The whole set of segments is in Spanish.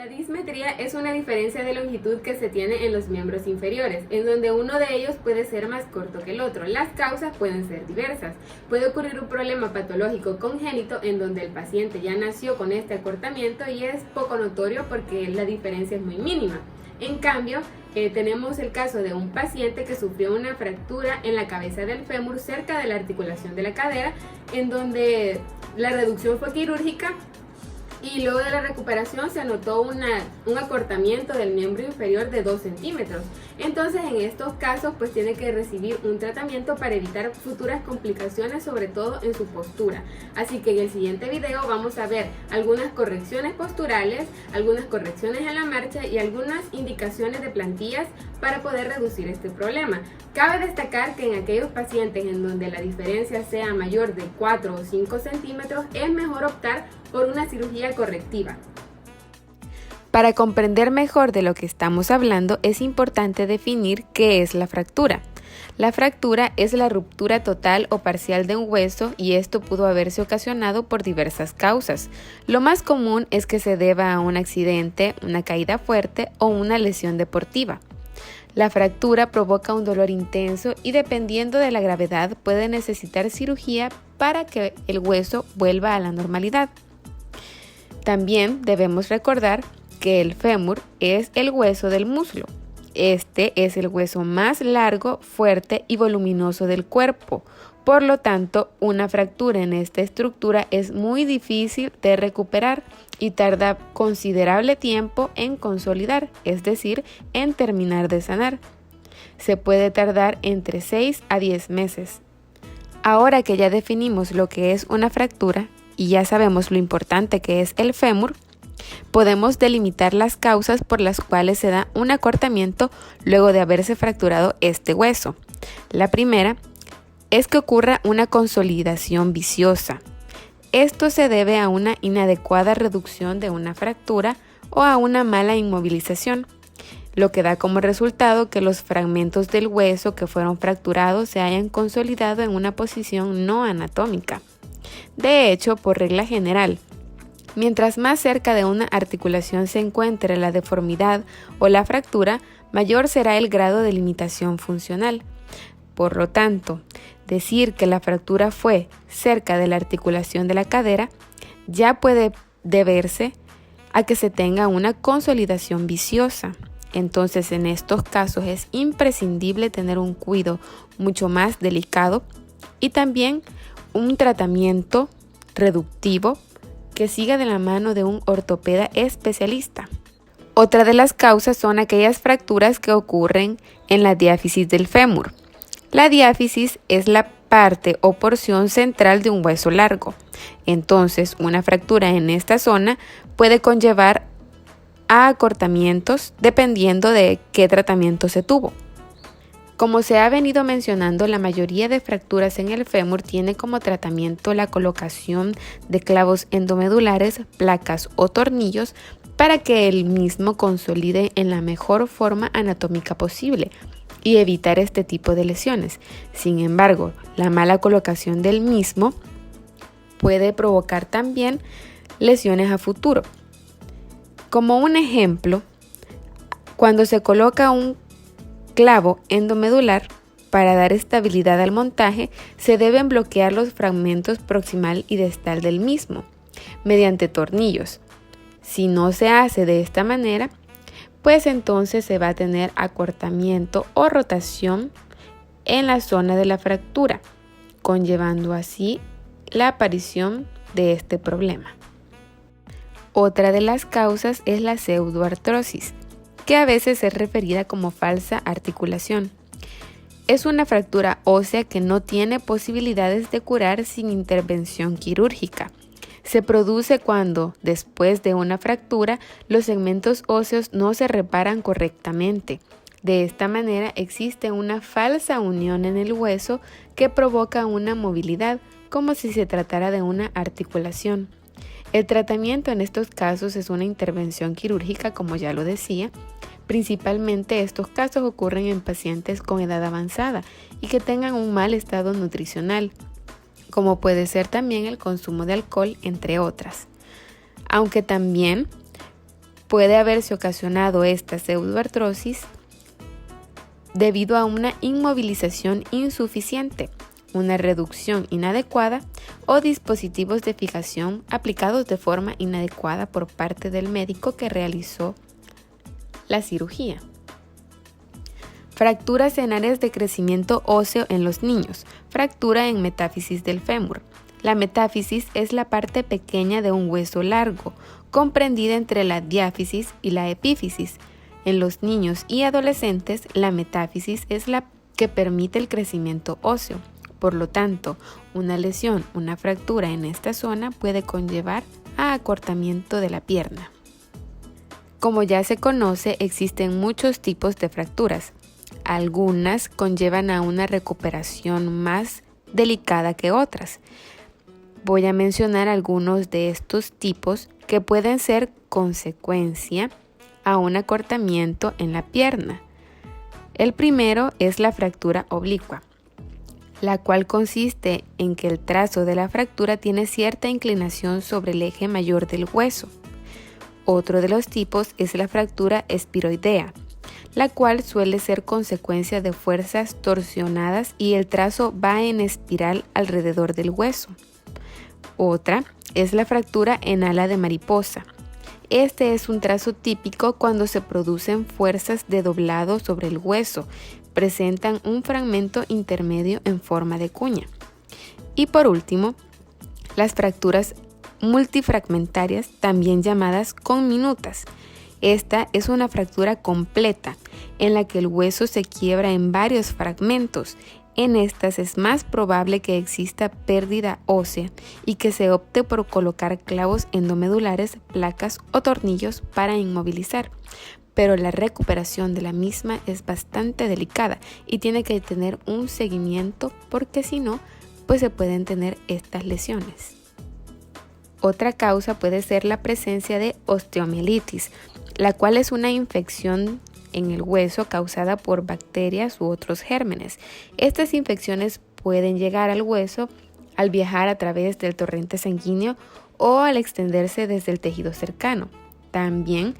La dismetría es una diferencia de longitud que se tiene en los miembros inferiores, en donde uno de ellos puede ser más corto que el otro. Las causas pueden ser diversas. Puede ocurrir un problema patológico congénito en donde el paciente ya nació con este acortamiento y es poco notorio porque la diferencia es muy mínima. En cambio, tenemos el caso de un paciente que sufrió una fractura en la cabeza del fémur cerca de la articulación de la cadera, en donde la reducción fue quirúrgica y luego de la recuperación se notó un acortamiento del miembro inferior de 2 centímetros. Entonces en estos casos pues tiene que recibir un tratamiento para evitar futuras complicaciones, sobre todo en su postura. Así que en el siguiente video vamos a ver algunas correcciones posturales, algunas correcciones en la marcha y algunas indicaciones de plantillas para poder reducir este problema. Cabe destacar que en aquellos pacientes en donde la diferencia sea mayor de 4 o 5 centímetros es mejor optar por una cirugía correctiva. Para comprender mejor de lo que estamos hablando, es importante definir qué es la fractura. La fractura es la ruptura total o parcial de un hueso y esto pudo haberse ocasionado por diversas causas. Lo más común es que se deba a un accidente, una caída fuerte o una lesión deportiva. La fractura provoca un dolor intenso y dependiendo de la gravedad puede necesitar cirugía para que el hueso vuelva a la normalidad. También debemos recordar que el fémur es el hueso del muslo. Este es el hueso más largo, fuerte y voluminoso del cuerpo. Por lo tanto, una fractura en esta estructura es muy difícil de recuperar y tarda considerable tiempo en consolidar, es decir, en terminar de sanar. Se puede tardar entre 6 a 10 meses. Ahora que ya definimos lo que es una fractura y ya sabemos lo importante que es el fémur, podemos delimitar las causas por las cuales se da un acortamiento luego de haberse fracturado este hueso. La primera es que ocurra una consolidación viciosa. Esto se debe a una inadecuada reducción de una fractura o a una mala inmovilización, lo que da como resultado que los fragmentos del hueso que fueron fracturados se hayan consolidado en una posición no anatómica. De hecho, por regla general, mientras más cerca de una articulación se encuentre la deformidad o la fractura, mayor será el grado de limitación funcional. Por lo tanto, decir que la fractura fue cerca de la articulación de la cadera ya puede deberse a que se tenga una consolidación viciosa. Entonces, en estos casos es imprescindible tener un cuidado mucho más delicado y también un tratamiento reductivo que siga de la mano de un ortopeda especialista. Otra de las causas son aquellas fracturas que ocurren en la diáfisis del fémur. La diáfisis es la parte o porción central de un hueso largo. Entonces, una fractura en esta zona puede conllevar a acortamientos dependiendo de qué tratamiento se tuvo. Como se ha venido mencionando, la mayoría de fracturas en el fémur tiene como tratamiento la colocación de clavos endomedulares, placas o tornillos para que el mismo consolide en la mejor forma anatómica posible y evitar este tipo de lesiones. Sin embargo, la mala colocación del mismo puede provocar también lesiones a futuro. Como un ejemplo, cuando se coloca un clavo endomedular para dar estabilidad al montaje, se deben bloquear los fragmentos proximal y distal del mismo mediante tornillos. Si no se hace de esta manera, pues entonces se va a tener acortamiento o rotación en la zona de la fractura, conllevando así la aparición de este problema. Otra de las causas es la pseudoartrosis, que a veces es referida como falsa articulación. Es una fractura ósea que no tiene posibilidades de curar sin intervención quirúrgica. Se produce cuando, después de una fractura, los segmentos óseos no se reparan correctamente. De esta manera existe una falsa unión en el hueso que provoca una movilidad, como si se tratara de una articulación. El tratamiento en estos casos es una intervención quirúrgica, como ya lo decía. Principalmente estos casos ocurren en pacientes con edad avanzada y que tengan un mal estado nutricional, como puede ser también el consumo de alcohol, entre otras. Aunque también Puede haberse ocasionado esta pseudoartrosis debido a una inmovilización insuficiente, una reducción inadecuada o dispositivos de fijación aplicados de forma inadecuada por parte del médico que realizó la cirugía. Fracturas en áreas de crecimiento óseo en los niños. Fractura en metáfisis del fémur. La metáfisis es la parte pequeña de un hueso largo, comprendida entre la diáfisis y la epífisis. En los niños y adolescentes, la metáfisis es la que permite el crecimiento óseo. Por lo tanto, una lesión, una fractura en esta zona puede conllevar a acortamiento de la pierna. Como ya se conoce, existen muchos tipos de fracturas. Algunas conllevan a una recuperación más delicada que otras. Voy a mencionar algunos de estos tipos que pueden ser consecuencia a un acortamiento en la pierna. El primero es la fractura oblicua, la cual consiste en que el trazo de la fractura tiene cierta inclinación sobre el eje mayor del hueso. Otro de los tipos es la fractura espiroidea, la cual suele ser consecuencia de fuerzas torsionadas y el trazo va en espiral alrededor del hueso. Otra es la fractura en ala de mariposa. Este es un trazo típico cuando se producen fuerzas de doblado sobre el hueso, presentan un fragmento intermedio en forma de cuña. Y por último, las fracturas multifragmentarias, también llamadas conminutas. Esta es una fractura completa en la que el hueso se quiebra en varios fragmentos. En estas es más probable que exista pérdida ósea y que se opte por colocar clavos endomedulares, placas o tornillos para inmovilizar. Pero la recuperación de la misma es bastante delicada y tiene que tener un seguimiento porque si no, pues se pueden tener estas lesiones. Otra causa puede ser la presencia de osteomielitis, la cual es una infección en el hueso causada por bacterias u otros gérmenes. Estas infecciones pueden llegar al hueso al viajar a través del torrente sanguíneo o al extenderse desde el tejido cercano. También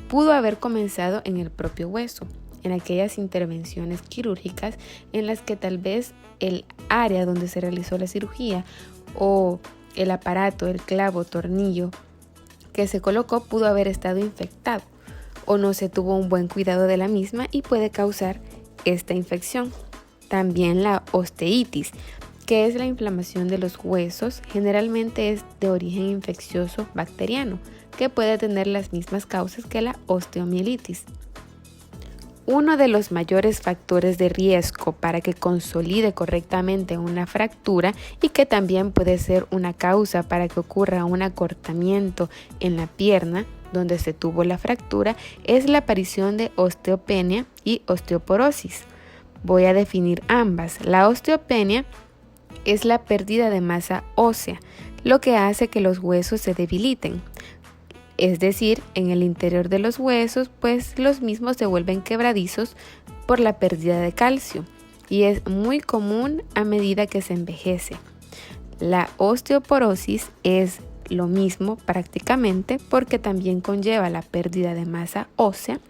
pudo haber comenzado en el propio hueso, en aquellas intervenciones quirúrgicas en las que tal vez el área donde se realizó la cirugía o el aparato, el clavo, tornillo que se colocó pudo haber estado infectado o no se tuvo un buen cuidado de la misma y puede causar esta infección. También la osteitis, que es la inflamación de los huesos, generalmente es de origen infeccioso bacteriano, que puede tener las mismas causas que la osteomielitis. Uno de los mayores factores de riesgo para que consolide correctamente una fractura y que también puede ser una causa para que ocurra un acortamiento en la pierna donde se tuvo la fractura es la aparición de osteopenia y osteoporosis. Voy a definir ambas. La osteopenia es la pérdida de masa ósea, lo que hace que los huesos se debiliten. Es decir, en el interior de los huesos, pues los mismos se vuelven quebradizos por la pérdida de calcio y es muy común a medida que se envejece. La osteoporosis es lo mismo prácticamente porque también conlleva la pérdida de masa ósea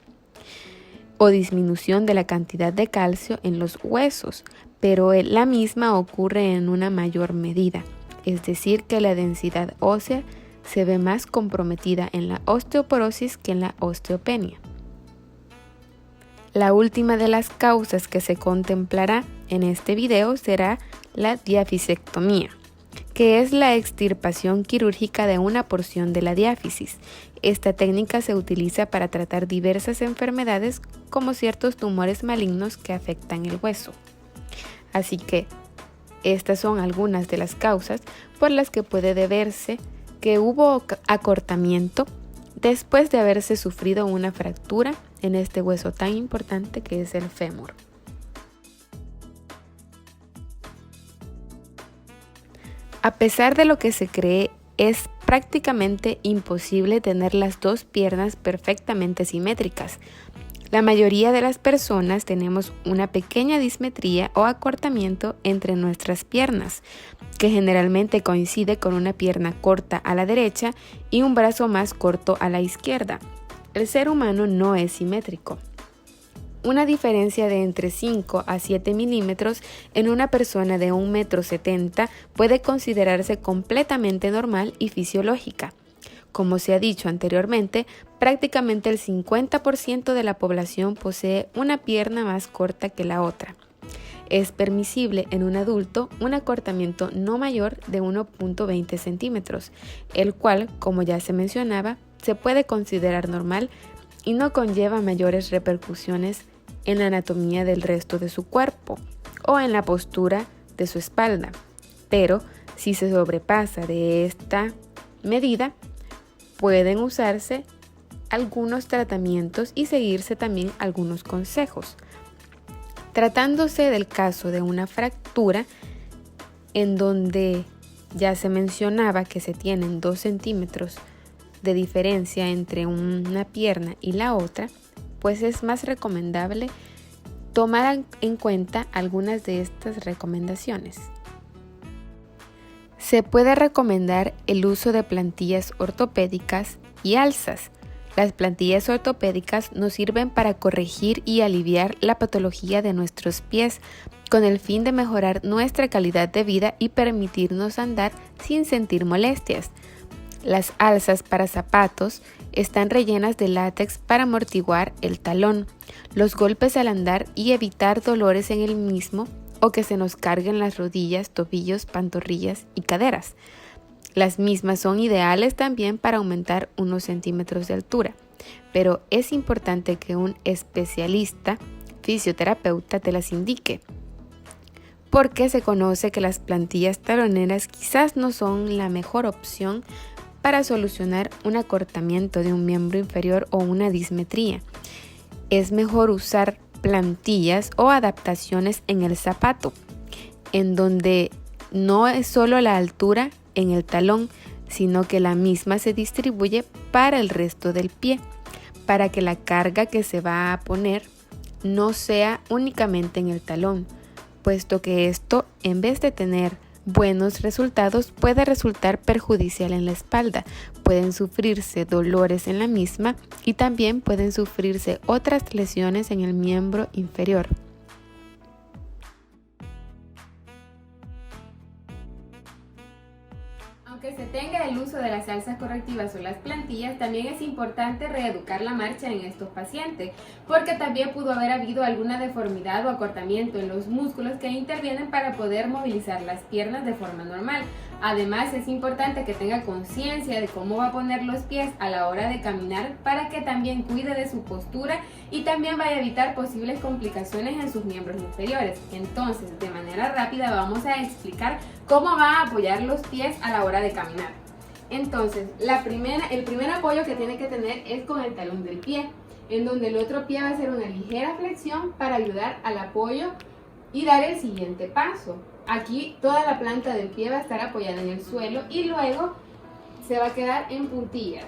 o disminución de la cantidad de calcio en los huesos, pero la misma ocurre en una mayor medida, es decir, que la densidad ósea se ve más comprometida en la osteoporosis que en la osteopenia. La última de las causas que se contemplará en este video será la diafisectomía, que es la extirpación quirúrgica de una porción de la diáfisis. Esta técnica se utiliza para tratar diversas enfermedades como ciertos tumores malignos que afectan el hueso. Así que estas son algunas de las causas por las que puede deberse que hubo acortamiento después de haberse sufrido una fractura en este hueso tan importante que es el fémur. A pesar de lo que se cree, es prácticamente imposible tener las dos piernas perfectamente simétricas. La mayoría de las personas tenemos una pequeña dismetría o acortamiento entre nuestras piernas, que generalmente coincide con una pierna corta a la derecha y un brazo más corto a la izquierda. El ser humano no es simétrico. Una diferencia de entre 5 a 7 milímetros en una persona de 1,70 m puede considerarse completamente normal y fisiológica. Como se ha dicho anteriormente, prácticamente el 50% de la población posee una pierna más corta que la otra. Es permisible en un adulto un acortamiento no mayor de 1,20 centímetros, el cual, como ya se mencionaba, se puede considerar normal y no conlleva mayores repercusiones en la anatomía del resto de su cuerpo o en la postura de su espalda. Pero si se sobrepasa de esta medida, pueden usarse algunos tratamientos y seguirse también algunos consejos. Tratándose del caso de una fractura, en donde ya se mencionaba que se tienen 2 centímetros de diferencia entre una pierna y la otra, pues es más recomendable tomar en cuenta algunas de estas recomendaciones. Se puede recomendar el uso de plantillas ortopédicas y alzas. Las plantillas ortopédicas nos sirven para corregir y aliviar la patología de nuestros pies, con el fin de mejorar nuestra calidad de vida y permitirnos andar sin sentir molestias. Las alzas para zapatos están rellenas de látex para amortiguar el talón, los golpes al andar y evitar dolores en el mismo o que se nos carguen las rodillas, tobillos, pantorrillas y caderas. Las mismas son ideales también para aumentar unos centímetros de altura, pero es importante que un especialista, fisioterapeuta, te las indique, porque se conoce que las plantillas taloneras quizás no son la mejor opción para solucionar un acortamiento de un miembro inferior o una dismetría. Es mejor usar plantillas o adaptaciones en el zapato, en donde no es solo la altura en el talón, sino que la misma se distribuye para el resto del pie, para que la carga que se va a poner no sea únicamente en el talón, puesto que esto, en vez de tener buenos resultados, puede resultar perjudicial en la espalda. Pueden sufrirse dolores en la misma y también pueden sufrirse otras lesiones en el miembro inferior. Aunque se tenga el uso de las alzas correctivas o las plantillas, también es importante reeducar la marcha en estos pacientes, porque también pudo haber habido alguna deformidad o acortamiento en los músculos que intervienen para poder movilizar las piernas de forma normal. Además, es importante que tenga conciencia de cómo va a poner los pies a la hora de caminar para que también cuide de su postura y también vaya a evitar posibles complicaciones en sus miembros inferiores. Entonces, de manera rápida vamos a explicar cómo va a apoyar los pies a la hora de caminar. Entonces, el primer apoyo que tiene que tener es con el talón del pie, en donde el otro pie va a hacer una ligera flexión para ayudar al apoyo y dar el siguiente paso. Aquí toda la planta del pie va a estar apoyada en el suelo y luego se va a quedar en puntillas.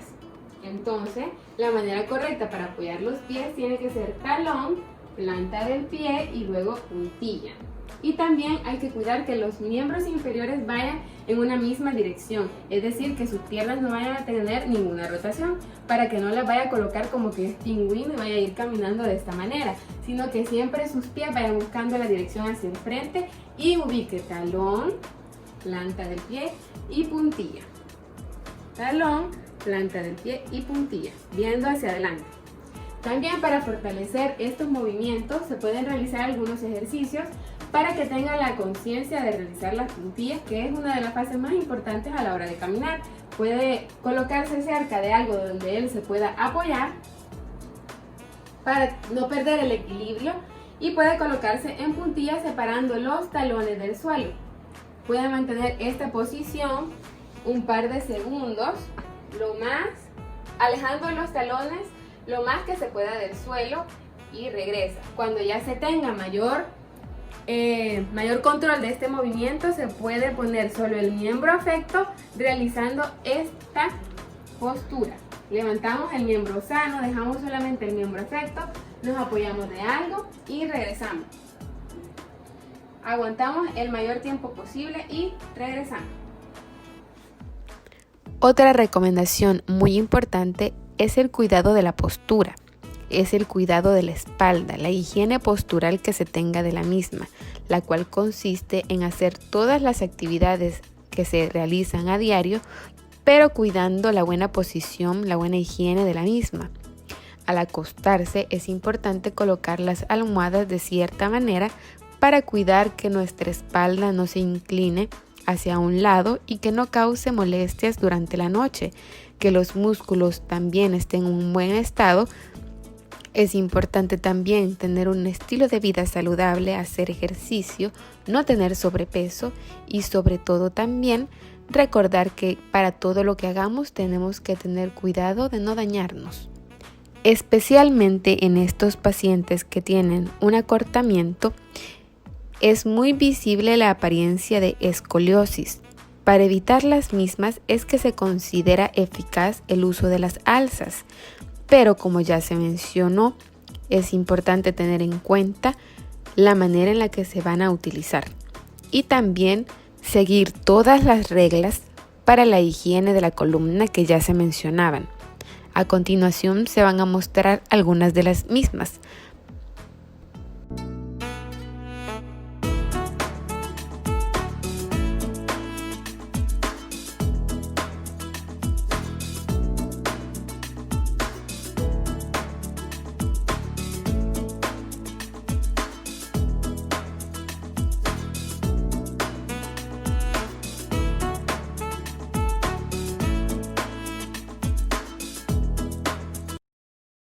Entonces, la manera correcta para apoyar los pies tiene que ser talón, planta del pie y luego puntilla. Y también hay que cuidar que los miembros inferiores vayan en una misma dirección, es decir, que sus piernas no vayan a tener ninguna rotación, para que no las vaya a colocar como que es pingüino y vaya a ir caminando de esta manera, sino que siempre sus pies vayan buscando la dirección hacia el frente y ubique talón, planta del pie y puntilla. Talón, planta del pie y puntilla, viendo hacia adelante. También para fortalecer estos movimientos se pueden realizar algunos ejercicios para que tenga la conciencia de realizar las puntillas, que es una de las fases más importantes a la hora de caminar. Puede colocarse cerca de algo donde él se pueda apoyar para no perder el equilibrio y puede colocarse en puntillas separando los talones del suelo. Puede mantener esta posición un par de segundos, alejando los talones lo más que se pueda del suelo y regresa. Cuando ya se tenga mayor control de este movimiento, se puede poner solo el miembro afecto realizando esta postura. Levantamos el miembro sano, dejamos solamente el miembro afecto, nos apoyamos de algo y regresamos. Aguantamos el mayor tiempo posible y regresamos. Otra recomendación muy importante es el cuidado de la postura, es el cuidado de la espalda, la higiene postural que se tenga de la misma, la cual consiste en hacer todas las actividades que se realizan a diario, pero cuidando la buena posición, la buena higiene de la misma. Al acostarse es importante colocar las almohadas de cierta manera para cuidar que nuestra espalda no se incline hacia un lado y que no cause molestias durante la noche, que los músculos también estén en un buen estado. Es importante también tener un estilo de vida saludable, hacer ejercicio, no tener sobrepeso y sobre todo también recordar que para todo lo que hagamos tenemos que tener cuidado de no dañarnos. Especialmente en estos pacientes que tienen un acortamiento, es muy visible la apariencia de escoliosis. Para evitar las mismas es que se considera eficaz el uso de las alzas, pero como ya se mencionó, es importante tener en cuenta la manera en la que se van a utilizar y también seguir todas las reglas para la higiene de la columna que ya se mencionaban. A continuación se van a mostrar algunas de las mismas.